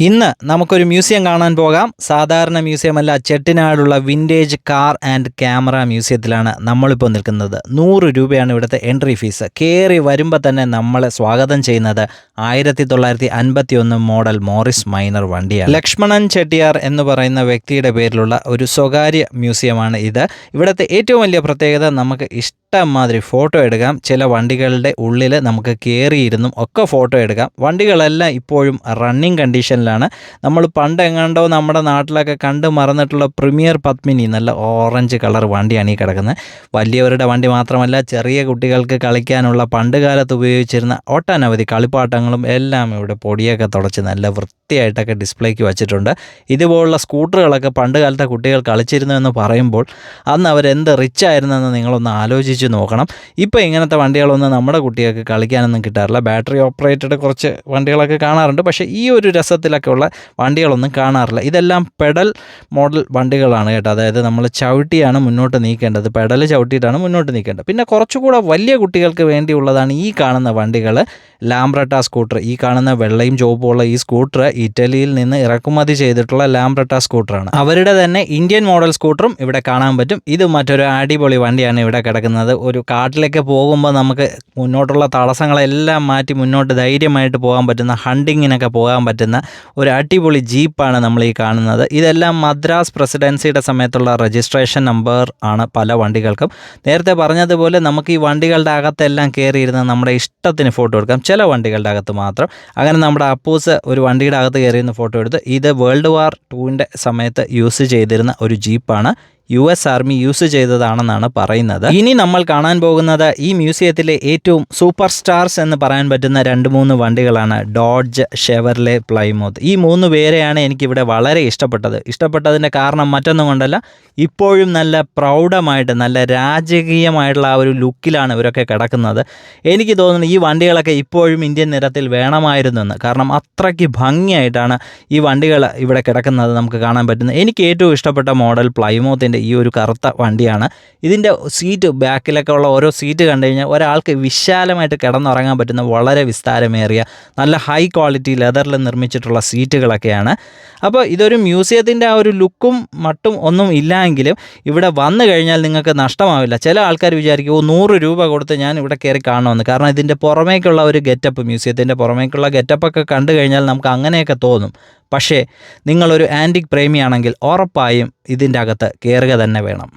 ഇന്ന് നമുക്കൊരു മ്യൂസിയം കാണാൻ പോകാം. സാധാരണ മ്യൂസിയമല്ല, ചെട്ടിനാടുള്ള വിൻറ്റേജ് കാർ ആൻഡ് ക്യാമറ മ്യൂസിയത്തിലാണ് നമ്മളിപ്പോൾ നിൽക്കുന്നത്. 100 രൂപയാണ് ഇവിടുത്തെ എൻട്രി ഫീസ്. കയറി വരുമ്പോൾ തന്നെ നമ്മളെ സ്വാഗതം ചെയ്യുന്നത് 1951 മോഡൽ മോറിസ് മൈനർ വണ്ടിയാണ്. ലക്ഷ്മണൻ ചെട്ടിയാർ എന്ന് പറയുന്ന വ്യക്തിയുടെ പേരിലുള്ള ഒരു സ്വകാര്യ മ്യൂസിയമാണ് ഇത്. ഇവിടുത്തെ ഏറ്റവും വലിയ പ്രത്യേകത, നമുക്ക് ഇഷ്ടംമാതിരി ഫോട്ടോ എടുക്കാം. ചില വണ്ടികളുടെ ഉള്ളിൽ നമുക്ക് കയറിയിരുന്നും ഒക്കെ ഫോട്ടോ എടുക്കാം. വണ്ടികളെല്ലാം ഇപ്പോഴും റണ്ണിങ് കണ്ടീഷനിലാണ്. നമ്മൾ പണ്ട് എങ്ങാണ്ടോ നമ്മുടെ നാട്ടിലൊക്കെ കണ്ട് മറന്നിട്ടുള്ള പ്രീമിയർ പത്മിനി, നല്ല ഓറഞ്ച് കളർ വണ്ടിയാണ് ഈ കിടക്കുന്നത്. വലിയവരുടെ വണ്ടി മാത്രമല്ല, ചെറിയ കുട്ടികൾക്ക് കളിക്കാനുള്ള പണ്ട് കാലത്ത് ഉപയോഗിച്ചിരുന്ന ഒട്ടനവധി കളിപ്പാട്ടങ്ങളും എല്ലാം ഇവിടെ പൊടിയൊക്കെ തുടച്ച് നല്ല വൃത്തിയായിട്ടൊക്കെ ഡിസ്പ്ലേക്ക് വച്ചിട്ടുണ്ട്. ഇതുപോലുള്ള സ്കൂട്ടറുകളൊക്കെ പണ്ട് കാലത്തെ കുട്ടികൾ കളിച്ചിരുന്നു എന്ന് പറയുമ്പോൾ അന്ന് അവരെന്ത് റിച്ച് ആയിരുന്നെന്ന് നിങ്ങളൊന്ന് ആലോചിച്ച് നോക്കണം. ഇപ്പോൾ ഇങ്ങനത്തെ വണ്ടികളൊന്നും നമ്മുടെ കുട്ടികൾക്ക് കളിക്കാനൊന്നും കിട്ടാറില്ല. ബാറ്ററി ഓപ്പറേറ്റഡ് കുറച്ച് വണ്ടികളൊക്കെ കാണാറുണ്ട്, പക്ഷേ ഈ ഒരു രസത്തിലൊക്കെ ഉള്ള വണ്ടികളൊന്നും കാണാറില്ല. ഇതെല്ലാം പെഡൽ മോഡൽ വണ്ടികളാണ് കേട്ടോ. അതായത് നമ്മൾ ചവിട്ടിയാണ് മുന്നോട്ട് നീക്കേണ്ടത്, പെഡൽ ചവിട്ടിയിട്ടാണ് മുന്നോട്ട് നീക്കേണ്ടത്. പിന്നെ കുറച്ചുകൂടെ വലിയ കുട്ടികൾക്ക് വേണ്ടിയുള്ളതാണ് ഈ കാണുന്ന വണ്ടികൾ. ലാംബ്രട്ട സ്കൂട്ടർ, ഈ കാണുന്ന വെള്ളയും ചുവപ്പുമുള്ള ഈ സ്കൂട്ടർ ഇറ്റലിയിൽ നിന്ന് ഇറക്കുമതി ചെയ്തിട്ടുള്ള ലാംബ്രട്ട സ്കൂട്ടറാണ്. അവരുടെ തന്നെ ഇന്ത്യൻ മോഡൽ സ്കൂട്ടറും ഇവിടെ കാണാൻ പറ്റും. ഇത് മറ്റൊരു അടിപൊളി വണ്ടിയാണ് ഇവിടെ കിടക്കുന്നത്. ഒരു കാട്ടിലേക്ക് പോകുമ്പോൾ നമുക്ക് മുന്നോട്ടുള്ള തടസ്സങ്ങളെല്ലാം മാറ്റി മുന്നോട്ട് ധൈര്യമായിട്ട് പോകാൻ പറ്റുന്ന, ഹണ്ടിങ്ങിനൊക്കെ പോകാൻ പറ്റുന്ന ഒരു അടിപൊളി ജീപ്പാണ് നമ്മൾ ഈ കാണുന്നത്. ഇതെല്ലാം മദ്രാസ് പ്രസിഡൻസിയുടെ സമയത്തുള്ള രജിസ്ട്രേഷൻ നമ്പർ ആണ് പല വണ്ടികൾക്കും. നേരത്തെ പറഞ്ഞതുപോലെ നമുക്ക് ഈ വണ്ടികളുടെ അകത്തെല്ലാം കയറിയിരുന്ന് നമ്മുടെ ഇഷ്ടത്തിന് ഫോട്ടോ എടുക്കാം. ചില വണ്ടികളുടെ അകത്ത് മാത്രം. അങ്ങനെ നമ്മുടെ അപ്പൂസ് ഒരു വണ്ടിയുടെ അകത്ത് കയറിയിരുന്ന് ഫോട്ടോ എടുത്ത്. ഇത് വേൾഡ് വാർ 2 സമയത്ത് യൂസ് ചെയ്തിരുന്ന ഒരു ജീപ്പാണ്. US ആർമി യൂസ് ചെയ്തതാണെന്നാണ് പറയുന്നത്. ഇനി നമ്മൾ കാണാൻ പോകുന്നത് ഈ മ്യൂസിയത്തിലെ ഏറ്റവും സൂപ്പർ സ്റ്റാർസ് എന്ന് പറയാൻ പറ്റുന്ന 2-3 വണ്ടികളാണ്. Dodge, Chevrolet, Plymouth. ഈ 3 പേരെയാണ് എനിക്കിവിടെ വളരെ ഇഷ്ടപ്പെട്ടതിൻ്റെ കാരണം മറ്റൊന്നും കൊണ്ടല്ല, ഇപ്പോഴും നല്ല പ്രൗഢമായിട്ട്, നല്ല രാജകീയമായിട്ടുള്ള ആ ഒരു ലുക്കിലാണ് ഇവരൊക്കെ കിടക്കുന്നത്. എനിക്ക് തോന്നുന്നു ഈ വണ്ടികളൊക്കെ ഇപ്പോഴും ഇന്ത്യൻ നിരത്തിൽ വേണമായിരുന്നെന്ന്. കാരണം അത്രയ്ക്ക് ഭംഗിയായിട്ടാണ് ഈ വണ്ടികൾ ഇവിടെ കിടക്കുന്നത് നമുക്ക് കാണാൻ പറ്റുന്നത്. എനിക്ക് ഏറ്റവും ഇഷ്ടപ്പെട്ട മോഡൽ പ്ലൈമൂത്തിൻ്റെ ഈ ഒരു കറുത്ത വണ്ടിയാണ്. ഇതിൻ്റെ സീറ്റ്, ബാക്കിലൊക്കെ ഉള്ള ഓരോ സീറ്റ് കണ്ടു കഴിഞ്ഞാൽ ഒരാൾക്ക് വിശാലമായിട്ട് കിടന്നുറങ്ങാൻ പറ്റുന്ന വളരെ വിസ്താരമേറിയ നല്ല ഹൈ ക്വാളിറ്റി ലെതറിൽ നിർമ്മിച്ചിട്ടുള്ള സീറ്റുകളൊക്കെയാണ്. അപ്പോൾ ഇതൊരു മ്യൂസിയത്തിൻ്റെ ആ ഒരു ലുക്കും മട്ടും ഒന്നും ഇല്ലെങ്കിലും ഇവിടെ വന്നു കഴിഞ്ഞാൽ നിങ്ങൾക്ക് നഷ്ടമാവില്ല. ചില ആൾക്കാർ വിചാരിക്കും 100 രൂപ കൊടുത്ത് ഞാൻ ഇവിടെ കയറി കാണണമെന്ന്. കാരണം ഇതിൻ്റെ പുറമേക്കുള്ള ഒരു ഗെറ്റപ്പ്, മ്യൂസിയത്തിൻ്റെ പുറമേക്കുള്ള ഗെറ്റപ്പൊക്കെ കണ്ടു കഴിഞ്ഞാൽ നമുക്ക് അങ്ങനെയൊക്കെ തോന്നും. പക്ഷേ നിങ്ങളൊരു ആൻറ്റിക് പ്രേമിയാണെങ്കിൽ ഉറപ്പായും ഇതിൻ്റെ അകത്ത് കയറുക തന്നെ വേണം.